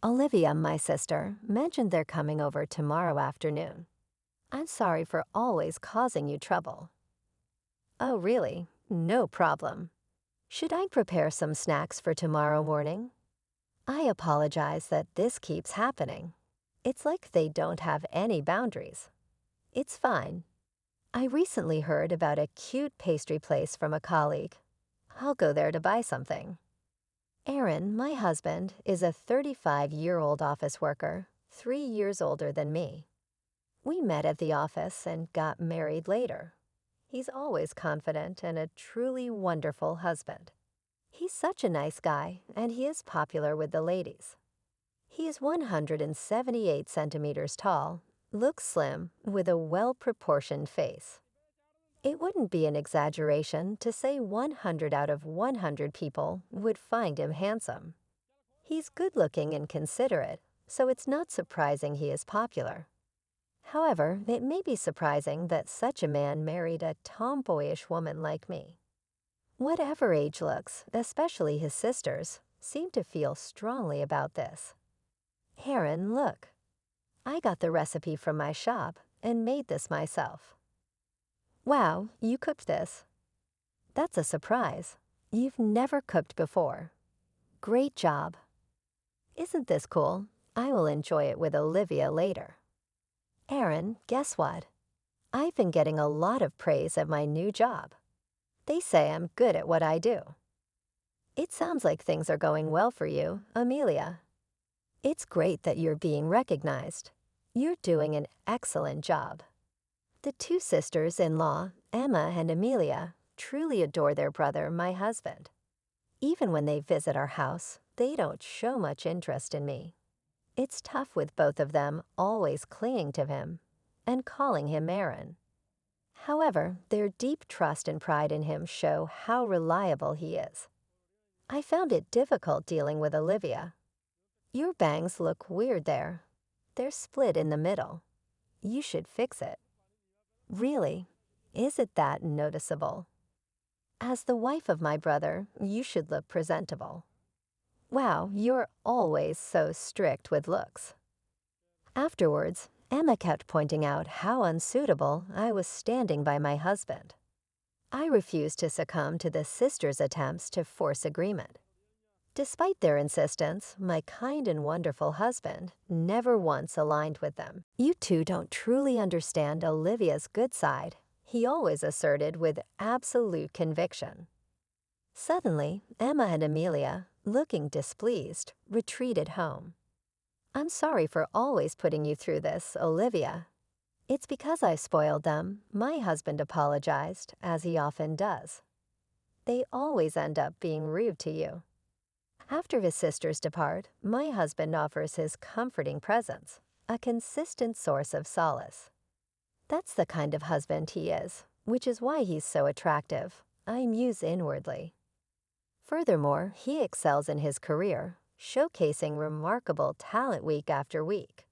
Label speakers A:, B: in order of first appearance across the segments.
A: Olivia, my sister, mentioned they're coming over tomorrow afternoon. I'm sorry for always causing you trouble. Oh, really? No problem. Should I prepare some snacks for tomorrow morning? I apologize that this keeps happening. It's like they don't have any boundaries. It's fine. I recently heard about a cute pastry place from a colleague. I'll go there to buy something. Aaron, my husband, is a 35-year-old office worker, 3 years older than me. We met at the office and got married later. He's always confident and a truly wonderful husband. He's such a nice guy, and he is popular with the ladies. He is 178 centimeters tall, looks slim, with a well-proportioned face. It wouldn't be an exaggeration to say 100 out of 100 people would find him handsome. He's good-looking and considerate, so it's not surprising he is popular. However, it may be surprising that such a man married a tomboyish woman like me. Whatever age looks, especially his sisters, seem to feel strongly about this. Aaron, look. I got the recipe from my shop and made this myself. Wow, you cooked this. That's a surprise. You've never cooked before. Great job. Isn't this cool? I will enjoy it with Olivia later. Aaron, guess what? I've been getting a lot of praise at my new job. They say I'm good at what I do. It sounds like things are going well for you, Amelia. It's great that you're being recognized. You're doing an excellent job. The two sisters-in-law, Emma and Amelia, truly adore their brother, my husband. Even when they visit our house, they don't show much interest in me. It's tough with both of them always clinging to him and calling him Aaron. However, their deep trust and pride in him show how reliable he is. I found it difficult dealing with Olivia. Your bangs look weird there. They're split in the middle. You should fix it. Really? Is it that noticeable? As the wife of my brother, you should look presentable. Wow, you're always so strict with looks. Afterwards, Emma kept pointing out how unsuitable I was standing by my husband. I refused to succumb to the sisters' attempts to force agreement. Despite their insistence, my kind and wonderful husband never once aligned with them. You two don't truly understand Olivia's good side, he always asserted with absolute conviction. Suddenly, Emma and Amelia, looking displeased, retreated home. I'm sorry for always putting you through this, Olivia. It's because I spoiled them, my husband apologized, as he often does. They always end up being rude to you. After his sisters depart, my husband offers his comforting presence, a consistent source of solace. That's the kind of husband he is, which is why he's so attractive. I muse inwardly. Furthermore, he excels in his career, showcasing remarkable talent week after week.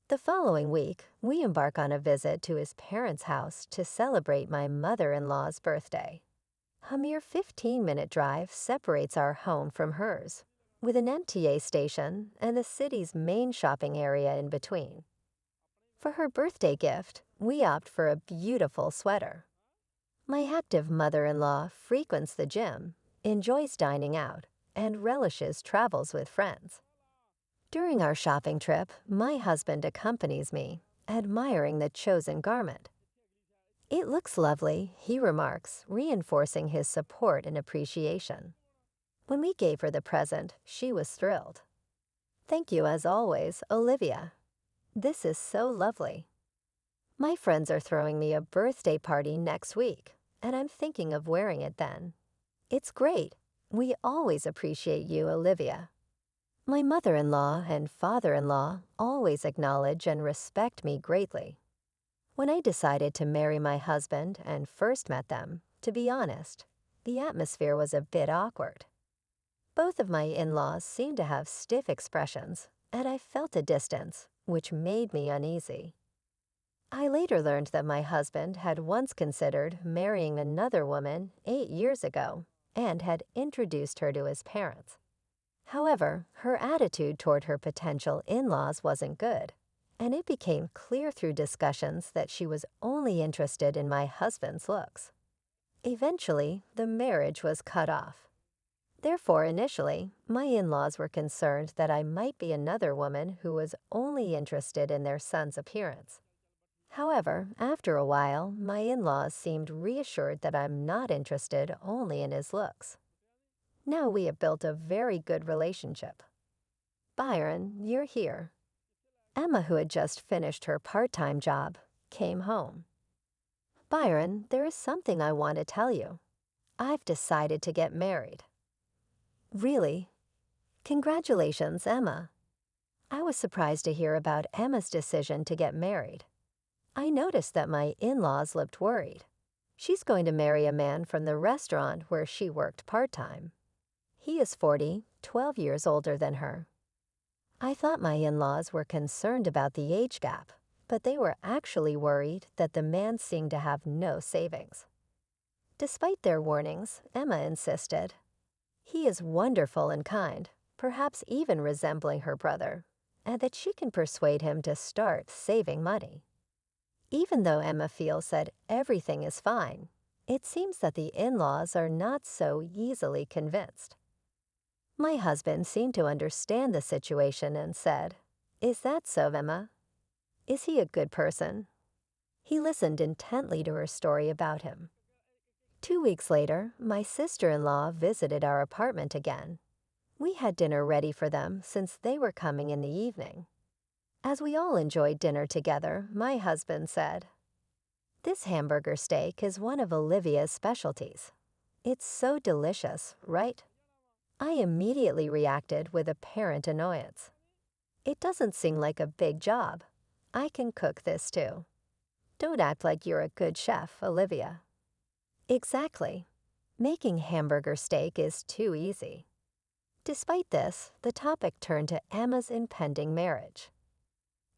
A: The following week, we embark on a visit to his parents' house to celebrate my mother-in-law's birthday. A mere 15-minute drive separates our home from hers, with an MTA station and the city's main shopping area in between. For her birthday gift, we opt for a beautiful sweater. My active mother-in-law frequents the gym, enjoys dining out, and relishes travels with friends. During our shopping trip, my husband accompanies me, admiring the chosen garment. It looks lovely, he remarks, reinforcing his support and appreciation. When we gave her the present, she was thrilled. Thank you as always, Olivia. This is so lovely. My friends are throwing me a birthday party next week, and I'm thinking of wearing it then. It's great. We always appreciate you, Olivia. My mother-in-law and father-in-law always acknowledge and respect me greatly. When I decided to marry my husband and first met them, to be honest, the atmosphere was a bit awkward. Both of my in-laws seemed to have stiff expressions, and I felt a distance, which made me uneasy. I later learned that my husband had once considered marrying another woman 8 years ago and had introduced her to his parents. However, her attitude toward her potential in-laws wasn't good, and it became clear through discussions that she was only interested in my husband's looks. Eventually, the marriage was cut off. Therefore, initially, my in-laws were concerned that I might be another woman who was only interested in their son's appearance. However, after a while, my in-laws seemed reassured that I'm not interested only in his looks. Now we have built a very good relationship. Byron, you're here. Emma, who had just finished her part-time job, came home. Byron, there is something I want to tell you. I've decided to get married. Really? Congratulations, Emma. I was surprised to hear about Emma's decision to get married. I noticed that my in-laws looked worried. She's going to marry a man from the restaurant where she worked part-time. He is 40, 12 years older than her. I thought my in-laws were concerned about the age gap, but they were actually worried that the man seemed to have no savings. Despite their warnings, Emma insisted. He is wonderful and kind, perhaps even resembling her brother, and that she can persuade him to start saving money. Even though Emma feels that everything is fine, it seems that the in-laws are not so easily convinced. My husband seemed to understand the situation and said, "Is that so, Emma? Is he a good person?" He listened intently to her story about him. 2 weeks later, my sister-in-law visited our apartment again. We had dinner ready for them since they were coming in the evening. As we all enjoyed dinner together, my husband said, "This hamburger steak is one of Olivia's specialties. It's so delicious, right?" I immediately reacted with apparent annoyance. "It doesn't seem like a big job. I can cook this too. Don't act like you're a good chef, Olivia." Exactly. Making hamburger steak is too easy. Despite this, the topic turned to Emma's impending marriage.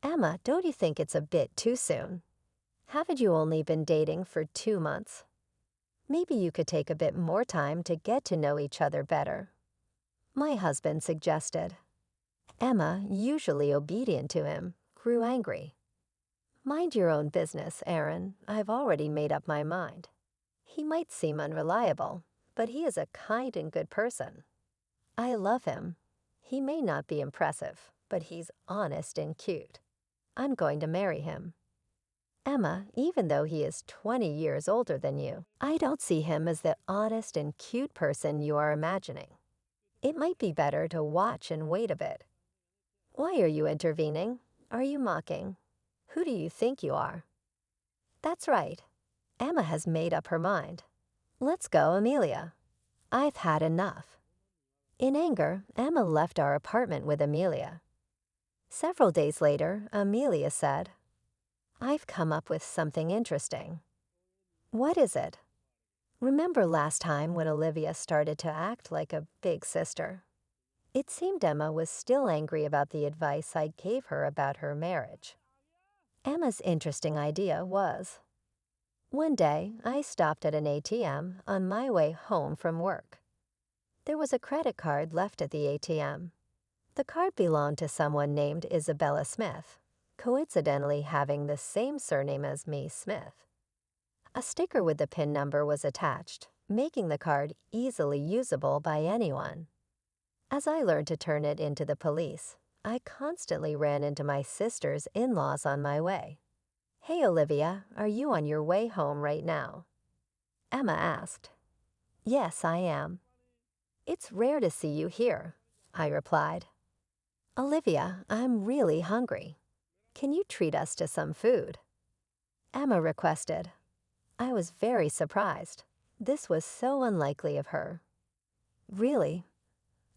A: "Emma, don't you think it's a bit too soon? Haven't you only been dating for 2 months? Maybe you could take a bit more time to get to know each other better," my husband suggested. Emma, usually obedient to him, grew angry. "Mind your own business, Aaron. I've already made up my mind. He might seem unreliable, but he is a kind and good person. I love him. He may not be impressive, but he's honest and cute. I'm going to marry him. Emma, even though he is 20 years older than you, I don't see him as the honest and cute person you are imagining. It might be better to watch and wait a bit." "Why are you intervening? Are you mocking? Who do you think you are?" "That's right. Emma has made up her mind. Let's go, Amelia. I've had enough." In anger, Emma left our apartment with Amelia. Several days later, Amelia said, "I've come up with something interesting." "What is it?" "Remember last time when Olivia started to act like a big sister?" It seemed Emma was still angry about the advice I gave her about her marriage. Emma's interesting idea was, one day, I stopped at an ATM on my way home from work. There was a credit card left at the ATM. The card belonged to someone named Isabella Smith, coincidentally having the same surname as me, Smith. A sticker with the PIN number was attached, making the card easily usable by anyone. As I learned to turn it into the police, I constantly ran into my sister's in-laws on my way. "Hey, Olivia, are you on your way home right now?" Emma asked. "Yes, I am." "It's rare to see you here," I replied. "Olivia, I'm really hungry. Can you treat us to some food?" Emma requested. I was very surprised. This was so unlikely of her. "Really?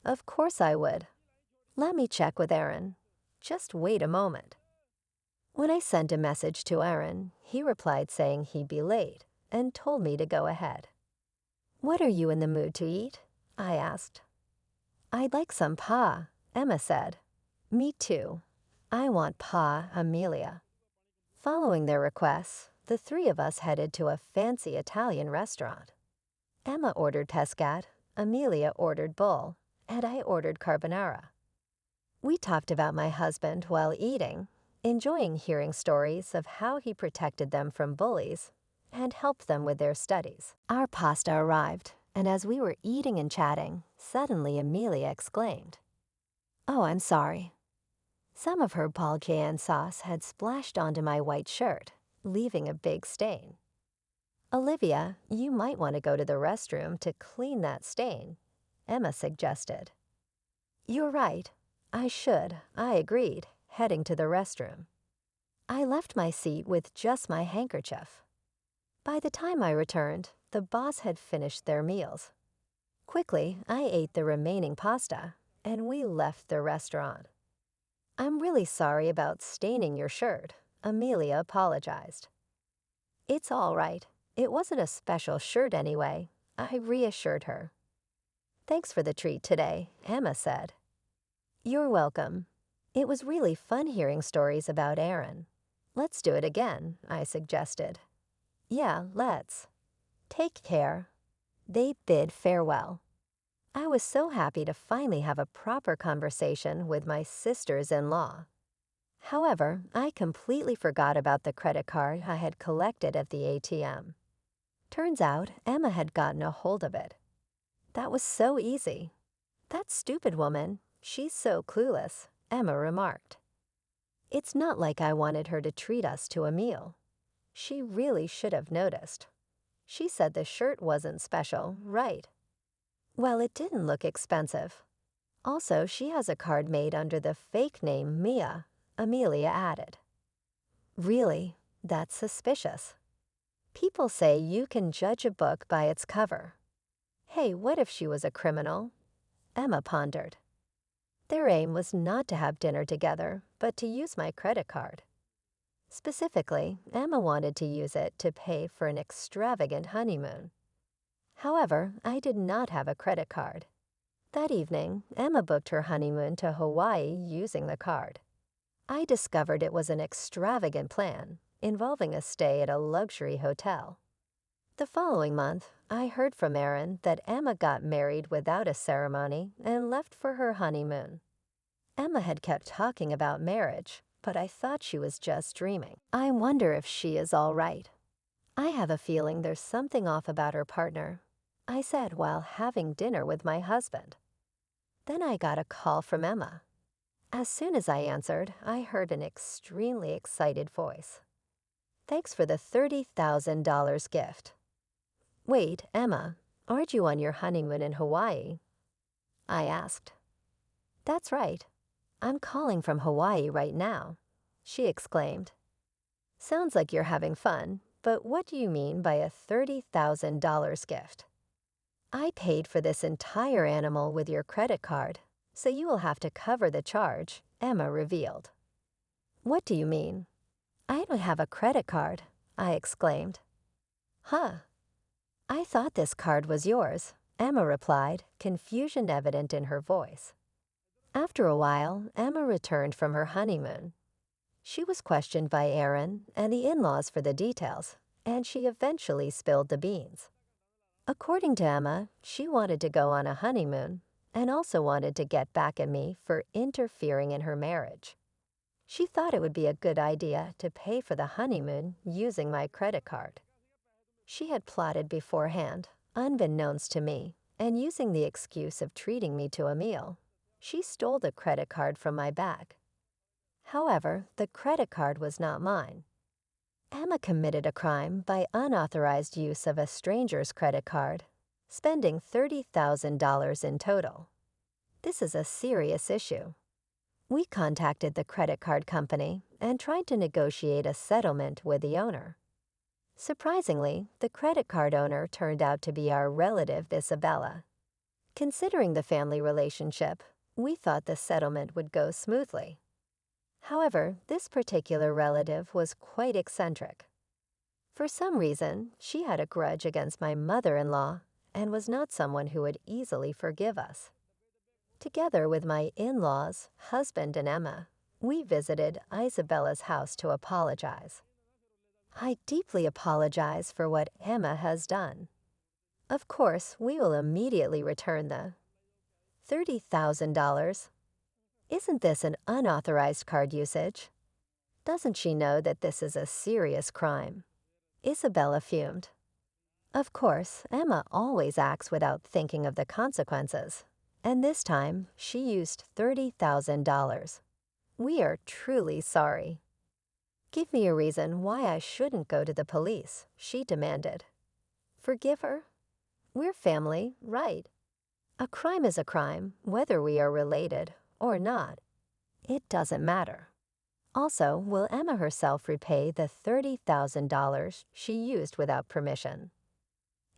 A: Of course I would. Let me check with Aaron. Just wait a moment." When I sent a message to Aaron, he replied saying he'd be late and told me to go ahead. "What are you in the mood to eat?" I asked. "I'd like some pa," Emma said. "Me too. I want pa, Amelia." Following their requests, the three of us headed to a fancy Italian restaurant. Emma ordered pescat, Amelia ordered bull, and I ordered carbonara. We talked about my husband while eating, enjoying hearing stories of how he protected them from bullies and helped them with their studies. Our pasta arrived, and as we were eating and chatting, suddenly Amelia exclaimed, "Oh, I'm sorry." Some of her Balkan sauce had splashed onto my white shirt, leaving a big stain. "Olivia, you might want to go to the restroom to clean that stain," Emma suggested. "You're right. I should," I agreed, heading to the restroom. I left my seat with just my handkerchief. By the time I returned, the boss had finished their meals. Quickly, I ate the remaining pasta, and we left the restaurant. "I'm really sorry about staining your shirt," Amelia apologized. "It's all right. It wasn't a special shirt anyway," I reassured her. "Thanks for the treat today," Emma said. "You're welcome. It was really fun hearing stories about Aaron. Let's do it again," I suggested. "Yeah, let's." "Take care." They bid farewell. I was so happy to finally have a proper conversation with my sisters-in-law. However, I completely forgot about the credit card I had collected at the ATM. Turns out Emma had gotten a hold of it. That was so easy. "That stupid woman, she's so clueless," Emma remarked. It's not like I wanted her to treat us to a meal. She really should have noticed. She said the shirt wasn't special, right? Well, it didn't look expensive. Also, she has a card made under the fake name Mia, Amelia added. Really? That's suspicious. People say you can judge a book by its cover. Hey, what if she was a criminal? Emma pondered. Their aim was not to have dinner together, but to use my credit card. Specifically, Emma wanted to use it to pay for an extravagant honeymoon. However, I did not have a credit card. That evening, Emma booked her honeymoon to Hawaii using the card. I discovered it was an extravagant plan, involving a stay at a luxury hotel. The following month, I heard from Aaron that Emma got married without a ceremony and left for her honeymoon. Emma had kept talking about marriage, but I thought she was just dreaming. I wonder if she is all right. I have a feeling there's something off about her partner, I said while having dinner with my husband. Then I got a call from Emma. As soon as I answered, I heard an extremely excited voice. "Thanks for the $30,000 gift." "Wait, Emma, aren't you on your honeymoon in Hawaii?" I asked. "That's right. I'm calling from Hawaii right now," she exclaimed. "Sounds like you're having fun, but what do you mean by a $30,000 gift?" "I paid for this entire animal with your credit card, so you will have to cover the charge," Emma revealed. "What do you mean?" "I don't have a credit card," I exclaimed. "Huh. I thought this card was yours," Emma replied, confusion evident in her voice. After a while, Emma returned from her honeymoon. She was questioned by Aaron and the in-laws for the details, and she eventually spilled the beans. According to Emma, she wanted to go on a honeymoon and also wanted to get back at me for interfering in her marriage. She thought it would be a good idea to pay for the honeymoon using my credit card. She had plotted beforehand, unbeknownst to me, and using the excuse of treating me to a meal, she stole the credit card from my bag. However, the credit card was not mine. Emma committed a crime by unauthorized use of a stranger's credit card, spending $30,000 in total. This is a serious issue. We contacted the credit card company and tried to negotiate a settlement with the owner. Surprisingly, the credit card owner turned out to be our relative Isabella. Considering the family relationship, we thought the settlement would go smoothly. However, this particular relative was quite eccentric. For some reason, she had a grudge against my mother-in-law and was not someone who would easily forgive us. Together with my in-laws, husband, and Emma, we visited Isabella's house to apologize. I deeply apologize for what Emma has done. Of course, we will immediately return the $30,000? Isn't this an unauthorized card usage? Doesn't she know that this is a serious crime? Isabella fumed. Of course, Emma always acts without thinking of the consequences, and this time she used $30,000. We are truly sorry. Give me a reason why I shouldn't go to the police, she demanded. Forgive her? We're family, right? A crime is a crime, whether we are related or not. It doesn't matter. Also, will Emma herself repay the $30,000 she used without permission?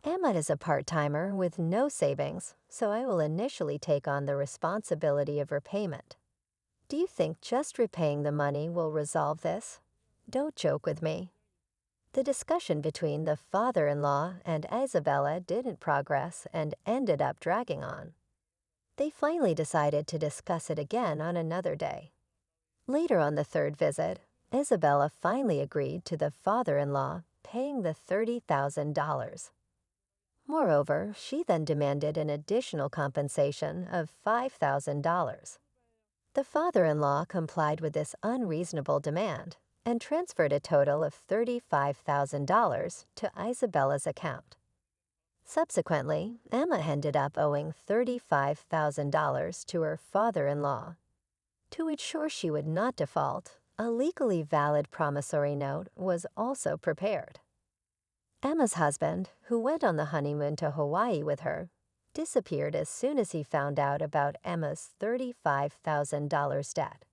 A: Emma is a part-timer with no savings, so I will initially take on the responsibility of repayment. Do you think just repaying the money will resolve this? Don't joke with me. The discussion between the father-in-law and Isabella didn't progress and ended up dragging on. They finally decided to discuss it again on another day. Later on the third visit, Isabella finally agreed to the father-in-law paying the $30,000. Moreover, she then demanded an additional compensation of $5,000. The father-in-law complied with this unreasonable demand and transferred a total of $35,000 to Isabella's account. Subsequently, Emma ended up owing $35,000 to her father-in-law. To ensure she would not default, a legally valid promissory note was also prepared. Emma's husband, who went on the honeymoon to Hawaii with her, disappeared as soon as he found out about Emma's $35,000 debt.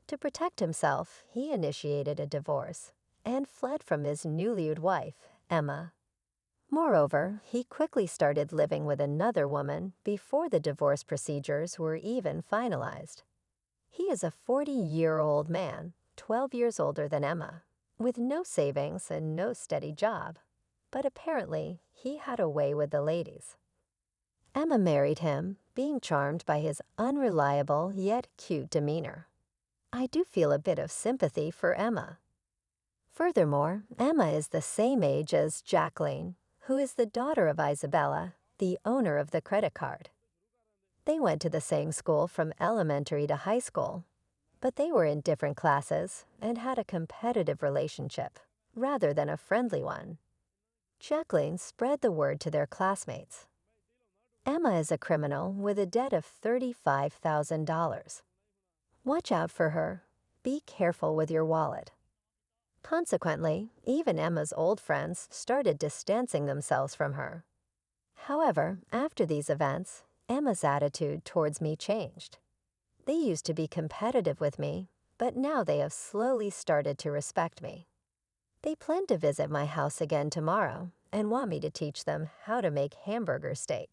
A: To protect himself, he initiated a divorce and fled from his newlywed wife, Emma. Moreover, he quickly started living with another woman before the divorce procedures were even finalized. He is a 40-year-old man, 12 years older than Emma, with no savings and no steady job. But apparently, he had a way with the ladies. Emma married him, being charmed by his unreliable yet cute demeanor. I do feel a bit of sympathy for Emma. Furthermore, Emma is the same age as Jacqueline, who is the daughter of Isabella, the owner of the credit card. They went to the same school from elementary to high school, but they were in different classes and had a competitive relationship, rather than a friendly one. Jacqueline spread the word to their classmates. Emma is a criminal with a debt of $35,000. Watch out for her. Be careful with your wallet. Consequently, even Emma's old friends started distancing themselves from her. However, after these events, Emma's attitude towards me changed. They used to be competitive with me, but now they have slowly started to respect me. They plan to visit my house again tomorrow and want me to teach them how to make hamburger steak.